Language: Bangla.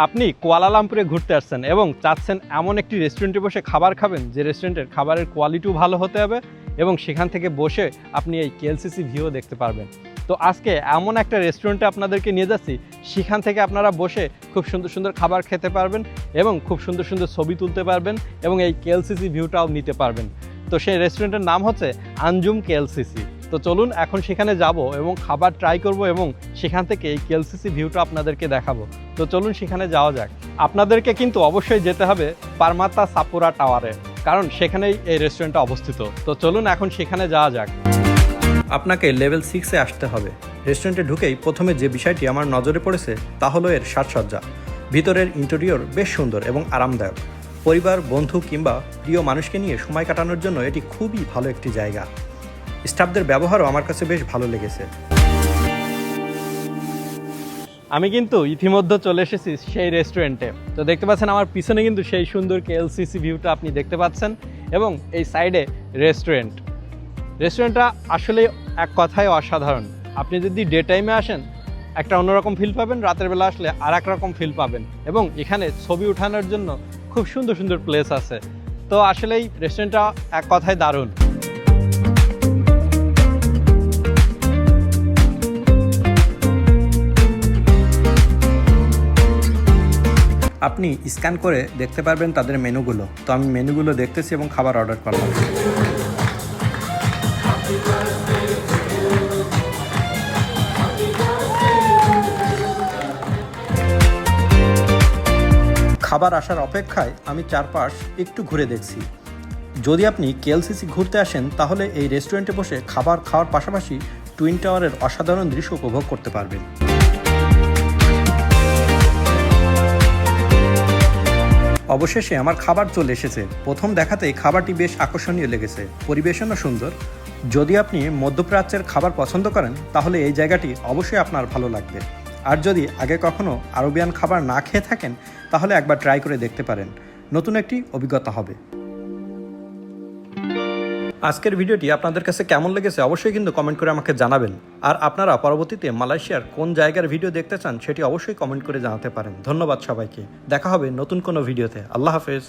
আপনি কুয়ালালামপুরে ঘুরতে আসছেন এবং চাচ্ছেন এমন একটি রেস্টুরেন্টে বসে খাবার খাবেন যে রেস্টুরেন্টের খাবারের কোয়ালিটিও ভালো হতে হবে এবং সেখান থেকে বসে আপনি এই কেএলসিসি ভিউ দেখতে পারবেন। তো আজকে এমন একটা রেস্টুরেন্টে আপনাদেরকে নিয়ে যাচ্ছি, সেখান থেকে আপনারা বসে খুব সুন্দর সুন্দর খাবার খেতে পারবেন এবং খুব সুন্দর সুন্দর ছবি তুলতে পারবেন এবং এই কেএলসিসি ভিউটাও নিতে পারবেন। তো সেই রেস্টুরেন্টের নাম হচ্ছে আঞ্জুম কেএলসিসি। তো চলুন এখন সেখানে যাব এবং খাবার ট্রাই করব এবং সেখান থেকে এই কেএলসিসি ভিউটা আপনাদেরকে দেখাবো। তো চলুন সেখানে যাওয়া যাক। আপনাদেরকে কিন্তু অবশ্যই যেতে হবে পারমাত্তা সাপুরা টাওয়ারে, কারণ সেখানেই এই রেস্টুরেন্টটা অবস্থিত। তো চলুন এখন সেখানে যাওয়া যাক। আপনাকে লেভেল 6-এ আসতে হবে। রেস্টুরেন্টে ঢুকেই প্রথমে যে বিষয়টি আমার নজরে পড়েছে তা হলো এর সাজসজ্জা। ভিতরের ইন্টেরিয়র বেশ সুন্দর এবং আরামদায়ক। পরিবার, বন্ধু কিংবা প্রিয় মানুষকে নিয়ে সময় কাটানোর জন্য এটি খুবই ভালো একটি জায়গা। স্টাফদের ব্যবহারও আমার কাছে বেশ ভালো লেগেছে। আমি কিন্তু ইতিমধ্যে চলে এসেছি সেই রেস্টুরেন্টে। তো দেখতে পাচ্ছেন আমার পিছনে কিন্তু সেই সুন্দর কেএলসিসি ভিউটা আপনি দেখতে পাচ্ছেন এবং এই সাইডে রেস্টুরেন্টটা আসলে এক কথায় অসাধারণ। আপনি যদি ডে টাইমে আসেন একটা অন্যরকম ফিল পাবেন, রাতের বেলা আসলে আর এক রকম ফিল পাবেন এবং এখানে ছবি ওঠানোর জন্য খুব সুন্দর সুন্দর প্লেস আছে। তো আসলেই রেস্টুরেন্টটা এক কথায় দারুণ। আপনি স্ক্যান করে দেখতে পারবেন তাদের মেনুগুলো। তো আমি মেনুগুলো দেখতেছি এবং খাবার অর্ডার করলাম। খাবার আসার অপেক্ষায় আমি চারপাশ একটু ঘুরে দেখছি। যদি আপনি কেএলসিসি ঘুরতে আসেন তাহলে এই রেস্টুরেন্টে বসে খাবার খাওয়ার পাশাপাশি টুইন টাওয়ারের অসাধারণ দৃশ্য উপভোগ করতে পারবেন। অবশেষে আমার খাবার চলে এসেছে। প্রথম দেখাতেই খাবারটি বেশ আকর্ষণীয় লেগেছে, পরিবেশনও সুন্দর। যদি আপনি মধ্যপ্রাচ্যের খাবার পছন্দ করেন তাহলে এই জায়গাটি অবশ্যই আপনার ভালো লাগবে। আর যদি আগে কখনো আরবিয়ান খাবার না খেয়ে থাকেন তাহলে একবার ট্রাই করে দেখতে পারেন, নতুন একটি অভিজ্ঞতা হবে। আজকের ভিডিওটি আপনাদের কাছে কেমন লেগেছে অবশ্যই কিন্তু কমেন্ট করে আমাকে জানাবেন। আর আপনারা পরবর্তীতে মালয়েশিয়ার কোন জায়গার ভিডিও দেখতে চান সেটি অবশ্যই কমেন্ট করে জানাতে পারেন। ধন্যবাদ সবাইকে। দেখা হবে নতুন কোনো ভিডিওতে। আল্লাহ হাফেজ।